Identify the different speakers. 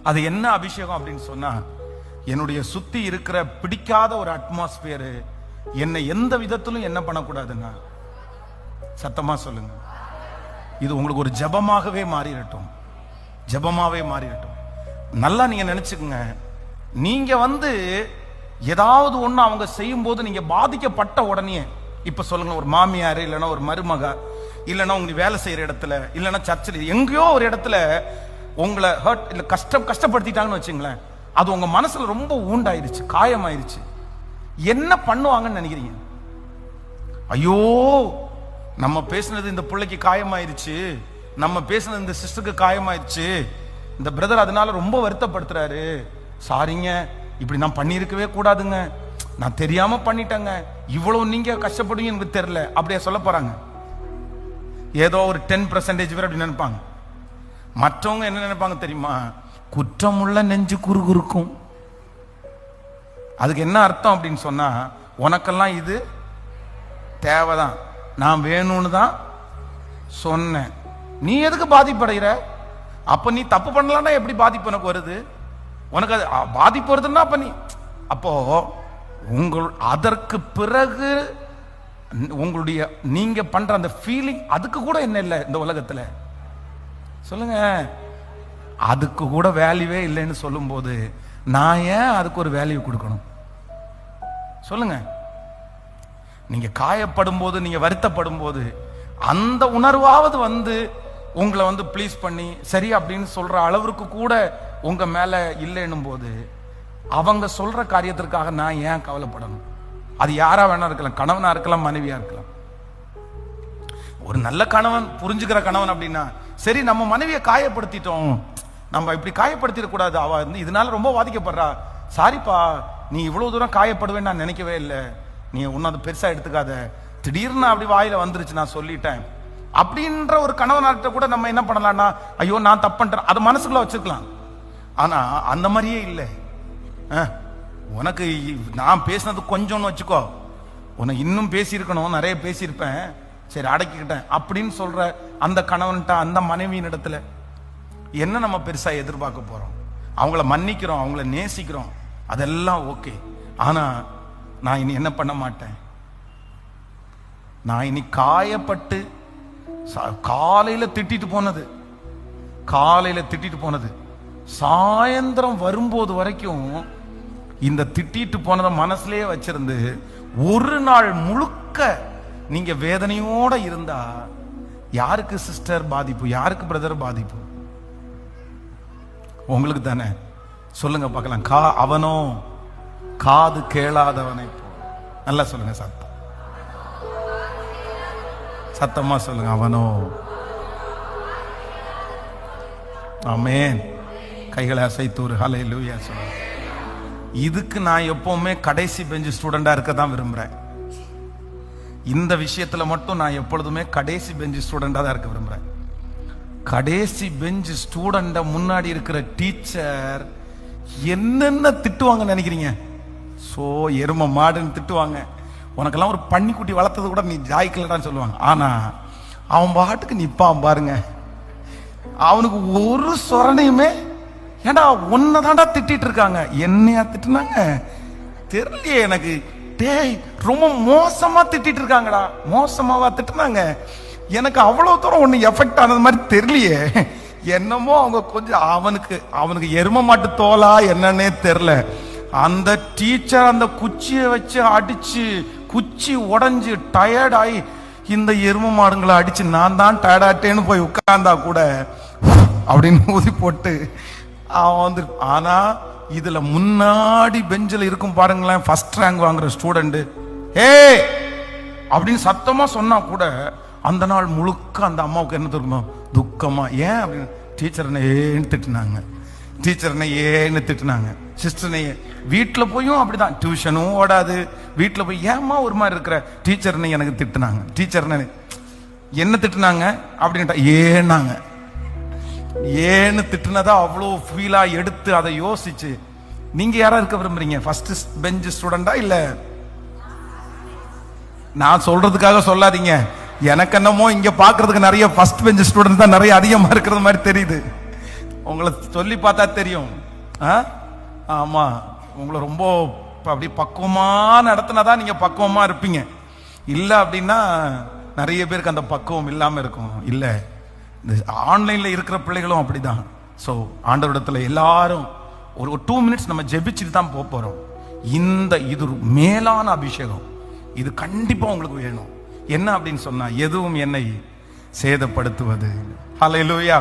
Speaker 1: அது என்ன அபிஷேகம் அப்படின்னு சொன்னா, என்னுடைய சுத்தி இருக்கிற பிடிக்காத ஒரு அட்மாஸ்பியர் என்னை எந்த விதத்திலும் என்ன பண்ணக்கூடாதுன்னா, சத்தமா சொல்லுங்க, இது உங்களுக்கு ஒரு ஜபமாகவே மாறிடட்டும், ஜபமாவே மாறிடட்டும். நல்லா நீங்க நினைச்சுக்குங்க, நீங்க ஏதாவது ஒண்ணு அவங்க செய்யும் போது நீங்க பாதிக்கப்பட்ட உடனே, இப்ப சொல்லுங்க, ஒரு மாமியார் இல்லைன்னா ஒரு மருமக இல்லைன்னா உங்க வேலை செய்யற இடத்துல இல்லைன்னா சர்ச்சில் எங்கேயோ ஒரு இடத்துல உங்களை ஹர்ட் இல்ல கஷ்டப்படுத்திட்டாங்கன்னு வச்சுங்களேன், அது உங்க மனசுல ரொம்ப ஊண்டாயிருச்சு, காயமாயிருச்சு. என்ன பண்ணுவாங்கன்னு நினைக்கிறீங்க? ஐயோ, நம்ம பேசுனது இந்த பிள்ளைக்கு காயமாயிருச்சு, நம்ம பேசுனது இந்த சிஸ்டருக்கு காயமாயிருச்சு, இந்த பிரதர் அதனால ரொம்ப வருத்தப்படுத்துறாரு, சாரிங்க, இப்படி நான் பண்ணியிருக்கவே கூடாதுங்க, நான் தெரியாம பண்ணிட்டேங்க, இவ்வளவு நீங்க கஷ்டப்படுவீங்க எனக்கு தெரியல, அப்படியே சொல்ல போறாங்க. ஏதோ ஒரு 10% பேர் அப்படி நினைப்பாங்க. மற்றவங்க என்ன நினைப்பாங்க தெரியுமா? குற்றமுள்ள நெஞ்சு குறுகுறுக்கும். அதுக்கு என்ன அர்த்தம் அப்படின்னு சொன்னா, உனக்கெல்லாம் இது தேவைதான், நான் வேணும்னு தான் சொன்னேன், நீ எதுக்கு பாதிப்படைகிற? அப்ப நீ தப்பு பண்ணலன்னா எப்படி பாதிப்பு எனக்கு வருது? உனக்கு அது பாதிப்பு வருதுன்னா அப்ப அப்போ அதற்கு பிறகு உங்களுடைய நீங்க பண்ற அந்த ஃபீலிங், அதுக்கு கூட என்ன இல்லை இந்த உலகத்துல சொல்லுங்க, அதுக்கு கூட வேல்யூவே இல்லைன்னு சொல்லும் போது நான் ஏன் அதுக்கு ஒரு வேல்யூ கொடுக்கணும் சொல்லுங்க? நீங்க காயப்படும் போது, நீங்க வருத்தப்படும் போது அந்த உணர்வாவது உங்களை ப்ளீஸ் பண்ணி சரி அப்படின்னு சொல்ற அளவுக்கு கூட உங்க மேல இல்லைன்னும் போது, அவங்க சொல்ற காரியத்திற்காக நான் ஏன் கவலைப்படணும்? அது யாரா வேணா இருக்கலாம், கணவனா இருக்கலாம், மனைவியா இருக்கலாம். ஒரு நல்ல கணவன், புரிஞ்சுக்கிற கணவன் அப்படின்னா, சரி நம்ம மனைவியை காயப்படுத்திட்டோம், நம்ம இப்படி காயப்படுத்திடக்கூடாது, அவ இதனால ரொம்ப பாதிக்கப்படுறா, சாரிப்பா, நீ இவ்வளவு தூரம் காயப்படுவேன்னு நான் நினைக்கவே இல்லை, நீ ஒன்னும் அதை பெருசா எடுத்துக்காத, திடீர்னு அப்படி வாயில வந்துருச்சு, நான் சொல்லிட்டேன் அப்படின்ற ஒரு கணவனார்கிட்ட கூட நம்ம என்ன பண்ணலாம்னா, ஐயோ நான் தப்பு பண்றேன், அது மனசுக்குள்ள வச்சிருக்கலாம். ஆனா அந்த மாதிரியே இல்லை. உனக்கு நான் பேசினது கொஞ்சம்னு வச்சுக்கோ, உனக்கு இன்னும் பேசியிருக்கணும், நிறைய பேசியிருப்பேன், சரி அடக்கிக்கிட்டேன் அப்படின்னு சொல்ற அந்த கணவன்கிட்ட, அந்த மனைவியின் இடத்துல என்ன நம்ம பெருசா எதிர்பார்க்க போறோம்? அவங்கள மன்னிக்கிறோம், அவங்கள நேசிக்கிறோம், அதெல்லாம் ஓகே. ஆனா நான் இனி என்ன பண்ண மாட்டேன், நான் இனி காயப்பட்டு காலையில திட்டிட்டு போனது சாயந்தரம் வரும்போது வரைக்கும் இந்த திட்டிட்டு போனதை மனசுலயே வச்சிருந்து ஒரு நாள் முழுக்க நீங்க வேதனையோட இருந்தா யாருக்கு சிஸ்டர் பாதிப்பு, யாருக்கு பிரதர் பாதிப்பு? உங்களுக்கு தானே. சொல்லுங்க பார்க்கலாம். அவனோ காது கேளாதவனை நல்லா சொல்லுங்க, சத்தமா சொல்லுங்க, அவனோ. ஆமென். கைகளை அசைத்தூர் ஹல்லேலூயா சொல்லுங்க. இதுக்கு நான் எப்பவுமே கடைசி பெஞ்ச் ஸ்டூடெண்டா இருக்க தான் விரும்புறேன். இந்த விஷயத்துல மட்டும் நான் எப்பொழுதுமே கடைசி பெஞ்ச் ஸ்டூடெண்டா தான் இருக்க விரும்புறேன். கடைசி பெஞ்ச் ஸ்டூடெண்ட முன்னாடி இருக்கிற டீச்சர் என்னென்ன திட்டுவாங்கன்னு நினைக்கிறீங்க? சோ எரும மாடுன்னு திட்டுவாங்க, உனக்கெல்லாம் ஒரு பன்னிக்குட்டி வளர்த்தது கூட நீ ஜாய்க்கலடான்னு சொல்லுவாங்க. ஆனா அவன் பாட்டுக்கு நிப்பான் பாருங்க, அவனுக்கு ஒரு சொரணையுமே, ஏண்டா உன்னதாண்டா திட்டிட்டு இருக்காங்க, என்னையா திட்டுனாங்க தெரியலையே எனக்கு, டேய் ரொம்ப மோசமா திட்டிட்டு இருக்காங்கடா, மோசமாவா திட்டுனாங்க, எனக்கு அவ்வளவு தூரம் ஒண்ணு எஃபெக்ட் ஆனது மாதிரி தெரியலையே, என்னமோ அவங்க கொஞ்சம் அவனுக்கு எரும மாட்டு தோலா என்னன்னே தெரியல. அந்த டீச்சர் அந்த குச்சியை வச்சு அடிச்சு குச்சி உடஞ்சு டயர்ட் ஆகி இந்த எரும மாடுங்களை அடிச்சு நான் தான் டயர்டாட்டேன்னு போய் உட்கார்ந்தா கூட அப்படின்னு ஊதி போட்டு அவன் ஆனா இதுல முன்னாடி பெஞ்சில் இருக்கும் பாருங்களேன், ஃபர்ஸ்ட் ரேங்க் வாங்குற ஸ்டூடெண்ட், ஏ அப்படின்னு சத்தமா சொன்னா கூட அந்த நாள் முழுக்க அந்த அம்மாவுக்கு என்ன தெரியுமா, துக்கமா. ஏன் அப்படின்னு, டீச்சர் ஏன்னு திட்டுனாங்க, டீச்சர் ஏன்னு திட்டுனாங்க, சிஸ்டர் வீட்டுல போயும் அப்படிதான், டியூஷனும் ஓடாது, வீட்டுல போய் ஏமா ஒரு மாதிரி இருக்கிற, டீச்சர் எனக்கு திட்டுனாங்க, டீச்சர் என்ன திட்டுனாங்க அப்படின்ட்டா, ஏன்னாங்க, ஏன்னு திட்டுனதா அவ்வளோ ஃபீலா எடுத்து அதை யோசிச்சு. நீங்க யாரா இருக்க விரும்புறீங்க? ஃபர்ஸ்ட் பெஞ்ச் ஸ்டூடெண்டா இல்ல? நான் சொல்றதுக்காக சொல்லாதீங்க, எனக்கு என்னமோ இங்க பாக்குறதுக்கு நிறைய ஃபர்ஸ்ட் பெஞ்ச் ஸ்டூடெண்ட் தான் நிறைய அதிகமா இருக்கிறது மாதிரி தெரியுது. உங்களை சொல்லி பார்த்தா தெரியும். ஆமா, உங்களை ரொம்ப அப்படி பக்குவமா நடத்தினாதான் நீங்க பக்குவமா இருப்பீங்க. இல்ல அப்படின்னா நிறைய பேருக்கு அந்த பக்குவம் இல்லாம இருக்கும். இல்ல, இந்த ஆன்லைன்ல இருக்கிற பிள்ளைகளும் அப்படிதான். ஸோ ஆண்டவரிடத்துல எல்லாரும் ஒரு 2 minutes நம்ம ஜெபிச்சுட்டு தான் போறோம். இது மேலான அபிஷேகம், இது கண்டிப்பா உங்களுக்கு வேணும். என்ன அப்படின்னு சொன்னா, எதுவும் என்னை சேதப்படுத்துவது. ஹல்லேலூயா.